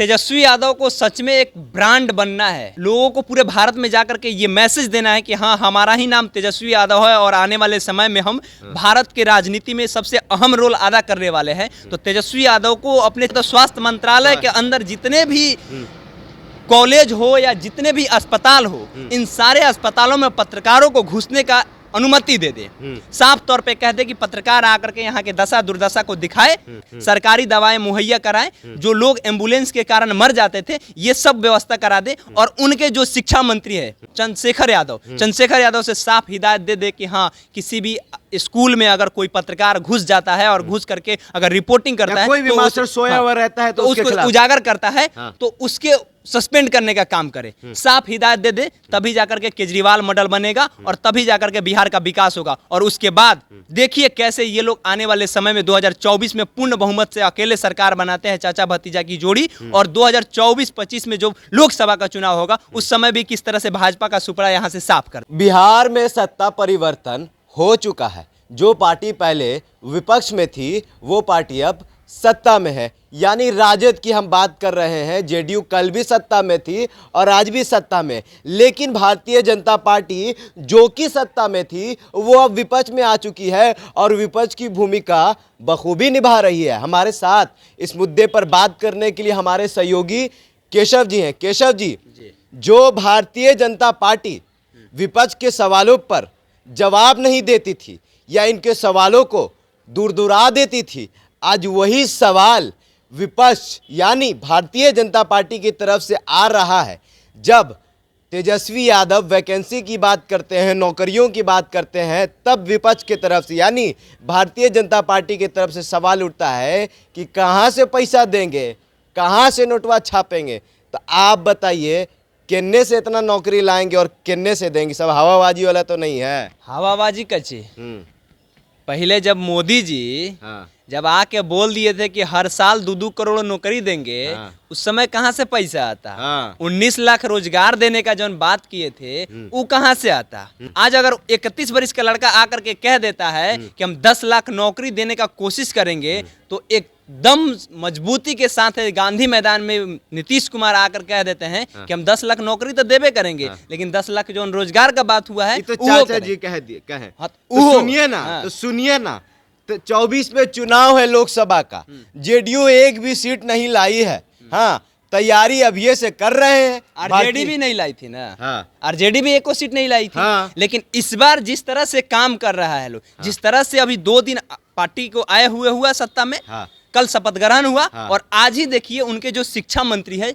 तेजस्वी यादव को सच में एक ब्रांड बनना है। लोगों को पूरे भारत में जाकर के ये मैसेज देना है कि हाँ, हमारा ही नाम तेजस्वी यादव है और आने वाले समय में हम भारत के राजनीति में सबसे अहम रोल अदा करने वाले हैं। तो तेजस्वी यादव को अपने तो स्वास्थ्य मंत्रालय के अंदर जितने भी कॉलेज हो या जितने भी अस्पताल हो, इन सारे अस्पतालों में पत्रकारों को घुसने का अनुमति दे दे। साफ तौर पे कह दे कि पत्रकार आकर के यहाँ के दशा दुर्दशा को दिखाए, सरकारी दवाएं मुहैया कराएं, जो लोग एम्बुलेंस के कारण मर जाते थे ये सब व्यवस्था करा दे। और उनके जो शिक्षा मंत्री है चंद्रशेखर यादव से साफ हिदायत दे दे कि हाँ, किसी भी स्कूल में अगर कोई पत्रकार घुस जाता है और घुस करके अगर रिपोर्टिंग करता है, कोई भी मास्टर सोया हुआ रहता है तो उसको उजागर करता है, तो उसके सस्पेंड करने का काम करे। साफ हिदायत दे दे, तभी जाकर के केजरीवाल मॉडल बनेगा और तभी जाकर के बिहार का विकास होगा। और उसके बाद देखिए कैसे ये लोग आने वाले समय में 2024 में पूर्ण बहुमत से अकेले सरकार बनाते हैं, चाचा भतीजा की जोड़ी। और 2024-25 में जो लोकसभा का चुनाव होगा उस समय भी किस तरह से भाजपा का सुपड़ा यहाँ से साफ कर। बिहार में सत्ता परिवर्तन हो चुका है। जो पार्टी पहले विपक्ष में थी वो पार्टी अब सत्ता में है, यानी राजद की हम बात कर रहे हैं। जेडीयू कल भी सत्ता में थी और आज भी सत्ता में, लेकिन भारतीय जनता पार्टी जो कि सत्ता में थी वो अब विपक्ष में आ चुकी है और विपक्ष की भूमिका बखूबी निभा रही है। हमारे साथ इस मुद्दे पर बात करने के लिए हमारे सहयोगी केशव जी हैं। केशव जी, जो भारतीय जनता पार्टी विपक्ष के सवालों पर जवाब नहीं देती थी या इनके सवालों को दूर दुरा देती थी, आज वही सवाल विपक्ष यानी भारतीय जनता पार्टी की तरफ से आ रहा है। जब तेजस्वी यादव वैकेंसी की बात करते हैं, नौकरियों की बात करते हैं, तब विपक्ष की तरफ से यानी भारतीय जनता पार्टी की तरफ से सवाल उठता है कि कहाँ से पैसा देंगे, कहाँ से नोटवा छापेंगे। तो आप बताइए, किन्ने से इतना नौकरी लाएंगे और किन्ने से देंगे? सब हवाबाजी वाला तो नहीं है। हवाबाजी कच्ची। पहले जब मोदी जी जब आके बोल दिए थे कि हर साल 2-2 करोड़ नौकरी देंगे, उस समय कहाँ से पैसा आता? 19 लाख रोजगार देने का जो बात किए थे वो कहाँ से आता? आज अगर 31 वर्ष का लड़का आकर के कह देता है कि हम 10 लाख नौकरी देने का कोशिश करेंगे, तो एकदम मजबूती के साथ गांधी मैदान में नीतीश कुमार आकर कह देते हैं कि हम 10 लाख नौकरी तो देवे करेंगे, लेकिन 10 लाख जो रोजगार का बात हुआ है तो चाचा जी कहे तो सुनिए ना, तो 24 में चुनाव है लोकसभा का, जेडीयू एक भी सीट नहीं लाई है। हाँ, तैयारी अभी से कर रहे हैं। आरजेडी भी नहीं लाई थी ना। आरजेडी भी एको सीट नहीं लाई थी। लेकिन इस बार जिस तरह से काम कर रहा है लोग, जिस तरह से अभी 2 दिन पार्टी को आए हुआ सत्ता में, कल शपथ ग्रहण हुआ और आज ही देखिए उनके जो शिक्षा मंत्री है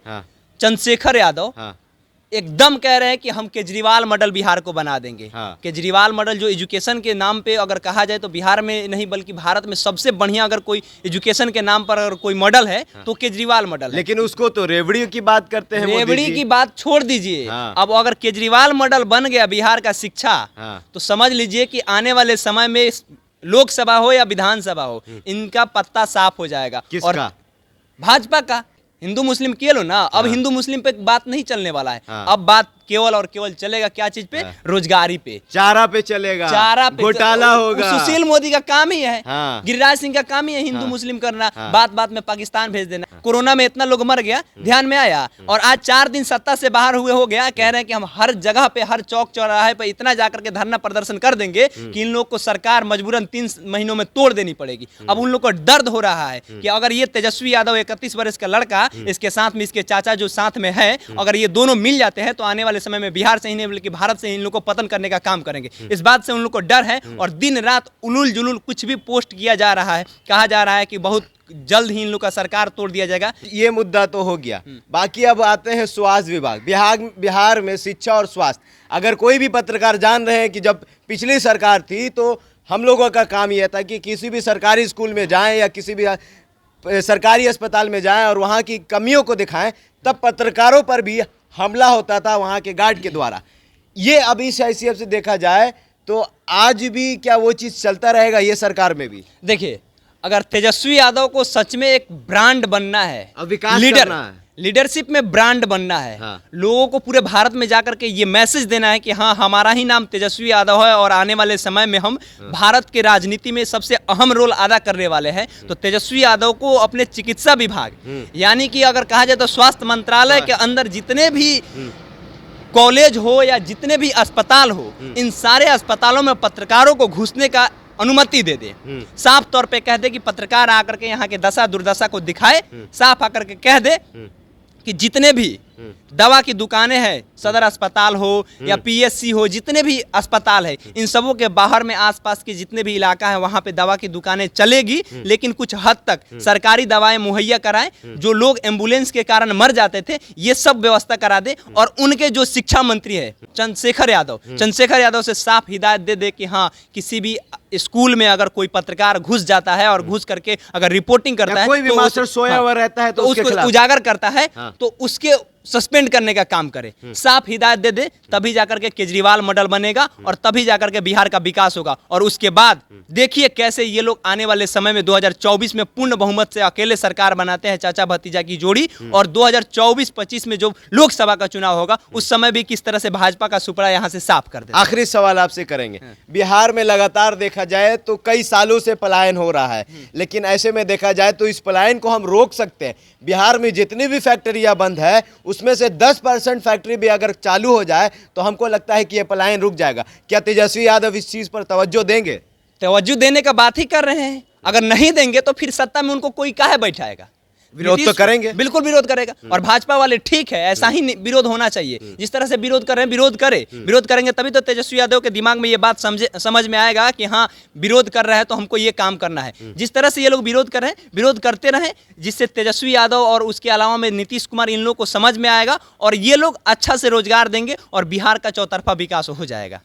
चंद्रशेखर यादव एकदम कह रहे हैं कि हम केजरीवाल मॉडल बिहार को बना देंगे। केजरीवाल मॉडल जो एजुकेशन के नाम पे अगर कहा जाए तो बिहार में नहीं बल्कि भारत में सबसे बढ़िया अगर कोई एजुकेशन के नाम पर अगर कोई मॉडल है तो केजरीवाल मॉडल है। लेकिन उसको तो रेवड़ी की बात करते हैं। रेवड़ी की बात छोड़ दीजिए। अब अगर केजरीवाल मॉडल बन गया बिहार का शिक्षा, तो समझ लीजिए कि आने वाले समय में लोकसभा हो या विधानसभा हो, इनका पत्ता साफ हो जाएगा। किसका? भाजपा का। हिंदू मुस्लिम के लो ना, अब हिंदू मुस्लिम पे बात नहीं चलने वाला है। अब बात केवल और केवल चलेगा क्या चीज पे? रोजगारी पे, चारा पे चलेगा, चारा पे घोटाला होगा। सुशील मोदी का काम ही है, गिरिराज सिंह का काम ही है हिंदू मुस्लिम करना, बात बात में पाकिस्तान भेज देना। कोरोना में इतना लोग मर गया, ध्यान में आया, और आज 4 दिन सत्ता से बाहर हुए हो गया, कह रहे हैं कि हम हर जगह पे, हर चौक चौराहे पे इतना जाकर के धरना प्रदर्शन कर देंगे कि इन लोग को सरकार मजबूरन 3 महीनों में तोड़ देनी पड़ेगी। अब उन लोग को दर्द हो रहा है कि अगर ये तेजस्वी यादव 31 वर्ष का लड़का, इसके साथ में इसके चाचा जो साथ में है, अगर ये दोनों मिल जाते हैं तो आने वाले समय में बिहार से ही नहीं बल्कि भारत से इन लोग को पतन करने का काम करेंगे। इस बात से उन लोग को डर है और दिन रात उलूल जुलूल कुछ भी पोस्ट किया जा रहा है, कहा जा रहा है कि बहुत जल्द ही इन लोग का सरकार तोड़ दिया जाएगा। ये मुद्दा तो हो गया। बाकी अब आते हैं स्वास्थ्य विभाग। बिहार में शिक्षा और स्वास्थ्य, अगर कोई भी पत्रकार जान रहे हैं कि जब पिछली सरकार थी तो हम लोगों का काम यह था कि किसी भी सरकारी स्कूल में जाएं या किसी भी सरकारी अस्पताल में जाएं और वहाँ की कमियों को दिखाएं, तब पत्रकारों पर भी हमला होता था वहाँ के गार्ड के द्वारा। ये अभी इस हैसियत से देखा जाए तो आज भी क्या वो चीज़ चलता रहेगा ये सरकार में भी? देखिए, अगर तेजस्वी यादव को सच में एक ब्रांड बनना है, विकास लीडर करना है, लीडरशिप में ब्रांड बनना है। हाँ। लोगों को पूरे भारत में जाकर के ये मैसेज देना है कि हाँ, हमारा ही नाम तेजस्वी यादव है और आने वाले समय में हम भारत के राजनीति में सबसे अहम रोल अदा करने वाले हैं। तो तेजस्वी यादव को अपने चिकित्सा विभाग यानी कि अगर कहा जाए तो स्वास्थ्य मंत्रालय के अंदर जितने भी कॉलेज हो या जितने भी अस्पताल हो, इन सारे अस्पतालों में पत्रकारों को घुसने का अनुमति दे दे। साफ तौर पे कह दे कि पत्रकार आकर के यहाँ के दशा दुर्दशा को दिखाए। साफ आकर के कह दे कि जितने भी दवा की दुकानें हैं, सदर अस्पताल हो या पीएससी हो, जितने भी अस्पताल है, इन सबों के बाहर में आसपास के जितने भी इलाका है वहां पे दवा की दुकानें चलेगी, लेकिन कुछ हद तक सरकारी दवाएं मुहैया कराएं। जो लोग एम्बुलेंस के कारण मर जाते थे, ये सब व्यवस्था करा दे। और उनके जो शिक्षा मंत्री है चंद्रशेखर यादव से साफ हिदायत दे दे कि हाँ, किसी भी स्कूल में अगर कोई पत्रकार घुस जाता है और घुस करके अगर रिपोर्टिंग करता है, कोई भी मास्टर सोया हुआ रहता है तो उसके उसको खिलाफ उजागर करता है, हाँ। तो उसके सस्पेंड करने का काम करे। साफ हिदायत दे दे, तभी जाकर के केजरीवाल मॉडल बनेगा और तभी जाकर के बिहार का विकास होगा। और उसके बाद देखिए कैसे ये लोग आने वाले समय में 2024 में पूर्ण बहुमत से अकेले सरकार बनाते हैं, चाचा भतीजा की जोड़ी। और 2024-25 में जो लोकसभा का चुनाव होगा, उस समय भी किस तरह से भाजपा का सुपड़ा यहाँ से साफ कर दे। आखिरी सवाल आपसे करेंगे। बिहार में लगातार देखा जाए तो कई सालों से पलायन हो रहा है, लेकिन ऐसे में देखा जाए तो इस पलायन को हम रोक सकते हैं। बिहार में जितनी भी फैक्ट्रियां बंद है, उसमें से 10% फैक्ट्री भी अगर चालू हो जाए तो हमको लगता है कि यह पलायन रुक जाएगा। क्या तेजस्वी यादव इस चीज पर तवज्जो देंगे? तवज्जो देने का बात ही कर रहे हैं। अगर नहीं देंगे तो फिर सत्ता में उनको कोई काहे बैठाएगा? विरोध तो करेंगे, बिल्कुल विरोध करेगा। और भाजपा वाले ठीक है, ऐसा ही विरोध होना चाहिए। जिस तरह से विरोध कर रहे हैं, विरोध करेंगे तभी तो तेजस्वी यादव के दिमाग में ये बात समझ में आएगा कि हाँ, विरोध कर रहे हैं तो हमको ये काम करना है। जिस तरह से ये लोग विरोध कर रहे हैं, विरोध करते रहें, जिससे तेजस्वी यादव और उसके अलावा में नीतीश कुमार, इन लोग को समझ में आएगा और ये लोग अच्छा से रोजगार देंगे और बिहार का चौतरफा विकास हो जाएगा।